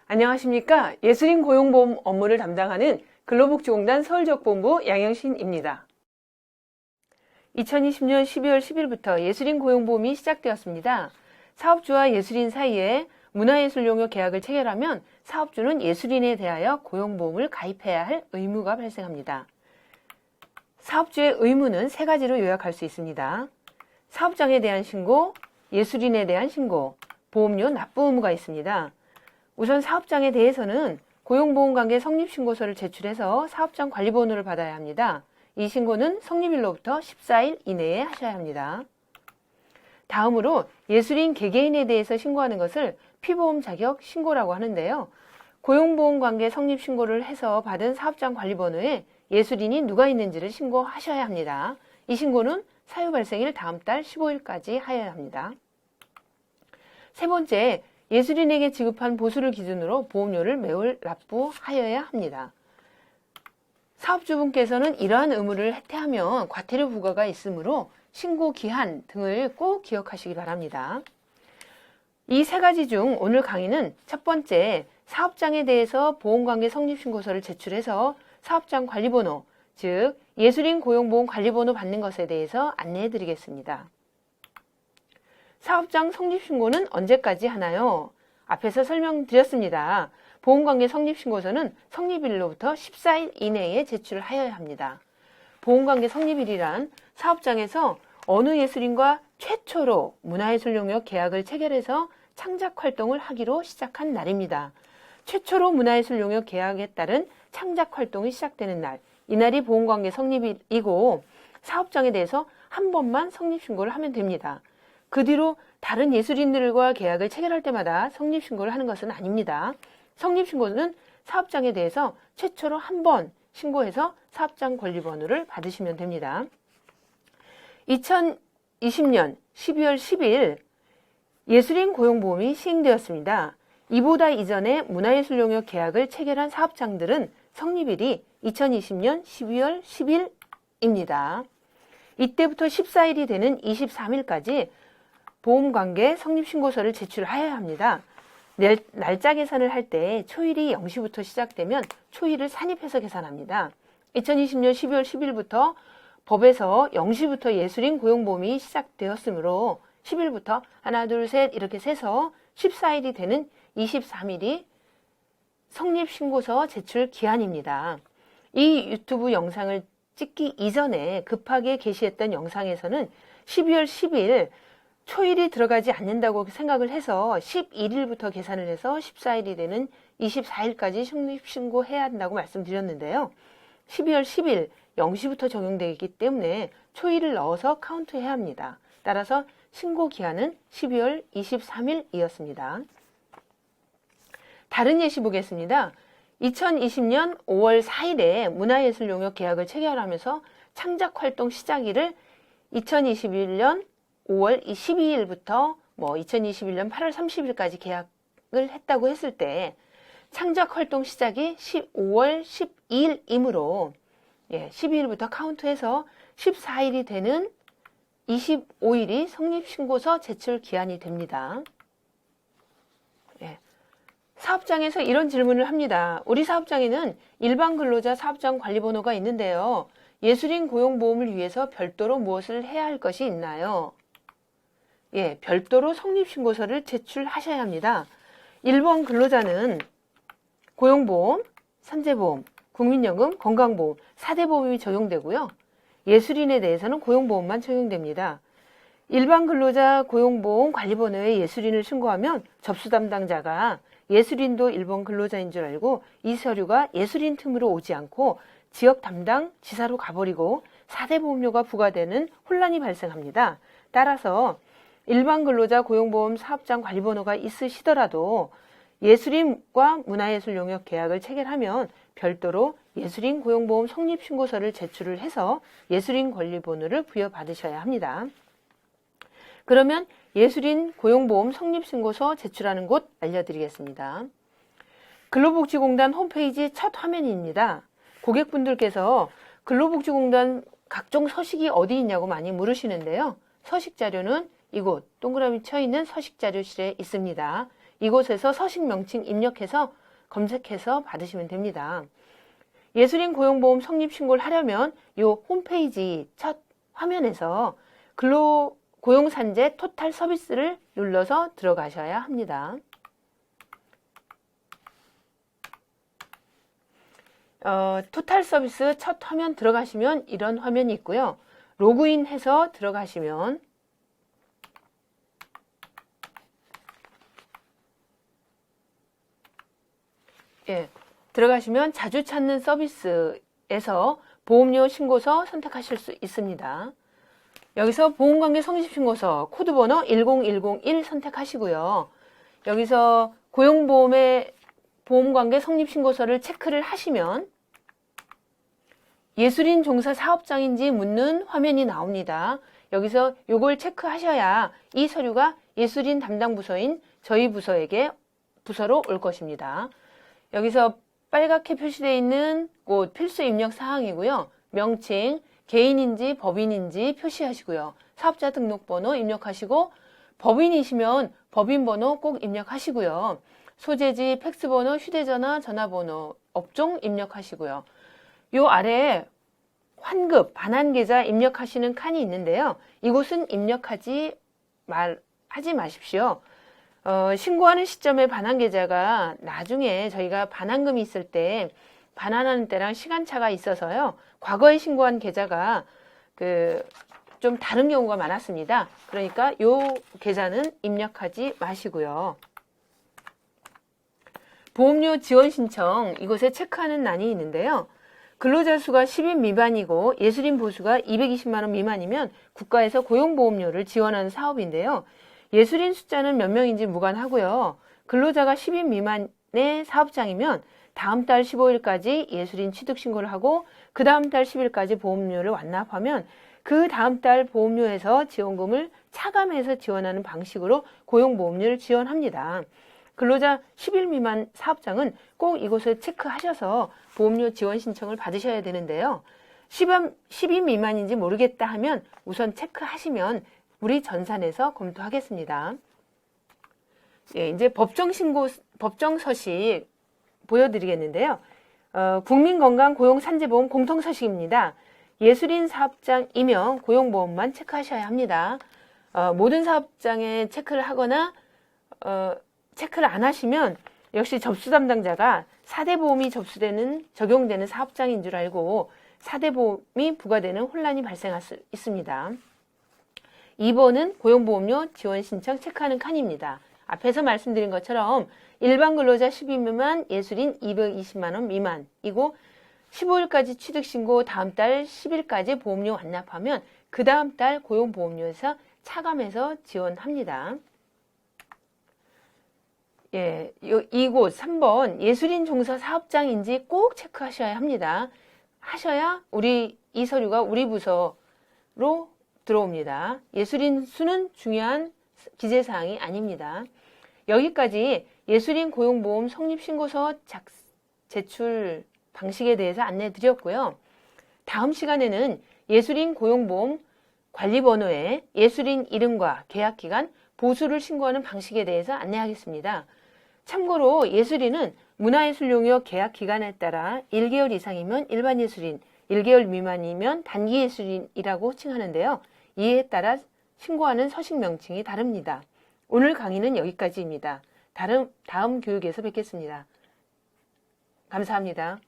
안녕하십니까. 예술인 고용보험 업무를 담당하는 근로복지공단 서울지역본부 양영신입니다. 2020년 12월 10일부터 예술인 고용보험이 시작되었습니다. 사업주와 예술인 사이에 문화예술 용역 계약을 체결하면 사업주는 예술인에 대하여 고용보험을 가입해야 할 의무가 발생합니다. 사업주의 의무는 세 가지로 요약할 수 있습니다. 사업장에 대한 신고, 예술인에 대한 신고, 보험료 납부 의무가 있습니다. 우선 사업장에 대해서는 고용보험관계 성립신고서를 제출해서 사업장 관리번호를 받아야 합니다. 이 신고는 성립일로부터 14일 이내에 하셔야 합니다. 다음으로 예술인 개개인에 대해서 신고하는 것을 피보험 자격 신고라고 하는데요. 고용보험관계 성립신고를 해서 받은 사업장 관리번호에 예술인이 누가 있는지를 신고하셔야 합니다. 이 신고는 사유 발생일 다음 달 15일까지 하여야 합니다. 세 번째, 예술인에게 지급한 보수를 기준으로 보험료를 매월 납부하여야 합니다. 사업주분께서는 이러한 의무를 해태하면 과태료 부과가 있으므로 신고 기한 등을 꼭 기억하시기 바랍니다. 이 세 가지 중 오늘 강의는 첫 번째, 사업장에 대해서 보험관계 성립신고서를 제출해서 사업장 관리번호, 즉 예술인 고용보험 관리번호 받는 것에 대해서 안내해 드리겠습니다. 사업장 성립신고는 언제까지 하나요? 앞에서 설명드렸습니다. 보험관계 성립신고서는 성립일로부터 14일 이내에 제출하여야 합니다. 보험관계 성립일이란 사업장에서 어느 예술인과 최초로 문화예술 용역 계약을 체결해서 창작활동을 하기로 시작한 날입니다. 최초로 문화예술 용역 계약에 따른 창작활동이 시작되는 날, 이날이 보험관계 성립일이고 사업장에 대해서 한 번만 성립신고를 하면 됩니다. 그 뒤로 다른 예술인들과 계약을 체결할 때마다 성립신고를 하는 것은 아닙니다. 성립신고는 사업장에 대해서 최초로 한 번 신고해서 사업장 권리번호를 받으시면 됩니다. 2020년 12월 10일 예술인 고용보험이 시행되었습니다. 이보다 이전에 문화예술 용역 계약을 체결한 사업장들은 성립일이 2020년 12월 10일입니다. 이때부터 14일이 되는 23일까지 보험관계 성립신고서를 제출하여야 합니다. 날짜 계산을 할 때 초일이 0시부터 시작되면 초일을 산입해서 계산합니다. 2020년 12월 10일부터 법에서 0시부터 예술인 고용보험이 시작되었으므로 10일부터 하나, 둘, 셋 이렇게 세서 14일이 되는 23일이 성립신고서 제출 기한입니다. 이 유튜브 영상을 찍기 이전에 급하게 게시했던 영상에서는 12월 10일 초일이 들어가지 않는다고 생각을 해서 11일부터 계산을 해서 14일이 되는 24일까지 성립신고해야 한다고 말씀드렸는데요. 12월 10일 0시부터 적용되기 때문에 초일을 넣어서 카운트해야 합니다. 따라서 신고 기한은 12월 23일이었습니다. 다른 예시 보겠습니다. 2020년 5월 4일에 문화예술 용역 계약을 체결하면서 창작활동 시작일을 2021년 5월 12일부터 2021년 8월 30일까지 계약을 했다고 했을 때 창작활동 시작이 5월 12일이므로 12일부터 카운트해서 14일이 되는 25일이 성립신고서 제출 기한이 됩니다. 사업장에서 이런 질문을 합니다. 우리 사업장에는 일반 근로자 사업장 관리번호가 있는데요. 예술인 고용보험을 위해서 별도로 무엇을 해야 할 것이 있나요? 별도로 성립신고서를 제출하셔야 합니다. 일반 근로자는 고용보험, 산재보험, 국민연금, 건강보험, 4대 보험이 적용되고요. 예술인에 대해서는 고용보험만 적용됩니다. 일반 근로자 고용보험 관리번호에 예술인을 신고하면 접수 담당자가 예술인도 일반 근로자인 줄 알고 이 서류가 예술인 틈으로 오지 않고 지역 담당 지사로 가버리고 4대 보험료가 부과되는 혼란이 발생합니다. 따라서 일반 근로자 고용보험 사업장 관리번호가 있으시더라도 예술인과 문화예술 용역 계약을 체결하면 별도로 예술인 고용보험 성립신고서를 제출을 해서 예술인 권리번호를 부여받으셔야 합니다. 그러면 예술인 고용보험 성립신고서 제출하는 곳 알려드리겠습니다. 근로복지공단 홈페이지 첫 화면입니다. 고객분들께서 근로복지공단 각종 서식이 어디 있냐고 많이 물으시는데요. 서식 자료는 이곳 동그라미 쳐 있는 서식 자료실에 있습니다. 이곳에서 서식 명칭 입력해서 검색해서 받으시면 됩니다. 예술인 고용보험 성립신고를 하려면 이 홈페이지 첫 화면에서 근로고용산재 토탈 서비스를 눌러서 들어가셔야 합니다. 토탈 서비스 첫 화면 들어가시면 이런 화면이 있고요. 로그인해서 들어가시면 들어가시면 자주 찾는 서비스에서 보험료 신고서 선택하실 수 있습니다. 여기서 보험관계 성립신고서 코드번호 10101 선택하시고요. 여기서 고용보험의 보험관계 성립신고서를 체크를 하시면 예술인 종사 사업장인지 묻는 화면이 나옵니다. 여기서 이걸 체크하셔야 이 서류가 예술인 담당 부서인 저희 부서로 올 것입니다. 여기서 빨갛게 표시되어 있는 곳 필수 입력 사항이고요. 명칭, 개인인지 법인인지 표시하시고요. 사업자 등록번호 입력하시고 법인이시면 법인번호 꼭 입력하시고요. 소재지, 팩스번호, 휴대전화, 전화번호, 업종 입력하시고요. 요 아래에 환급, 반환계좌 입력하시는 칸이 있는데요. 이곳은 입력하지 마십시오. 신고하는 시점에 반환계좌가 나중에 저희가 반환금이 있을 때 반환하는 때랑 시간차가 있어서요. 과거에 신고한 계좌가 좀 다른 경우가 많았습니다. 그러니까 요 계좌는 입력하지 마시고요. 보험료 지원 신청 이곳에 체크하는 난이 있는데요. 근로자 수가 10인 미만이고 예술인 보수가 220만 원 미만이면 국가에서 고용보험료를 지원하는 사업인데요. 예술인 숫자는 몇 명인지 무관하고요. 근로자가 10인 미만의 사업장이면 다음 달 15일까지 예술인 취득신고를 하고 그 다음 달 10일까지 보험료를 완납하면 그 다음 달 보험료에서 지원금을 차감해서 지원하는 방식으로 고용보험료를 지원합니다. 근로자 10일 미만 사업장은 꼭 이곳을 체크하셔서 보험료 지원 신청을 받으셔야 되는데요. 10인 미만인지 모르겠다 하면 우선 체크하시면 우리 전산에서 검토하겠습니다. 이제 법정 서식 보여드리겠는데요. 국민건강고용산재보험 공통서식입니다. 예술인 사업장이면 고용보험만 체크하셔야 합니다. 모든 사업장에 체크를 하거나 체크를 안 하시면 역시 접수 담당자가 4대 보험이 적용되는 사업장인 줄 알고 4대 보험이 부과되는 혼란이 발생할 수 있습니다. 2번은 고용보험료 지원 신청 체크하는 칸입니다. 앞에서 말씀드린 것처럼 일반 근로자 10인 미만, 예술인 220만 원 미만이고 15일까지 취득신고 다음 달 10일까지 보험료 완납하면 그 다음 달 고용보험료에서 차감해서 지원합니다. 이곳 3번 예술인 종사 사업장인지 꼭 체크하셔야 합니다. 하셔야 이 서류가 우리 부서로 들어옵니다. 예술인 수는 중요한 기재사항이 아닙니다. 여기까지 예술인 고용보험 성립신고서 제출 방식에 대해서 안내해 드렸고요. 다음 시간에는 예술인 고용보험 관리번호에 예술인 이름과 계약기간, 보수를 신고하는 방식에 대해서 안내하겠습니다. 참고로 예술인은 문화예술용역 계약기간에 따라 1개월 이상이면 일반 예술인, 1개월 미만이면 단기 예술인이라고 칭하는데요. 이에 따라 신고하는 서식 명칭이 다릅니다. 오늘 강의는 여기까지입니다. 다음 교육에서 뵙겠습니다. 감사합니다.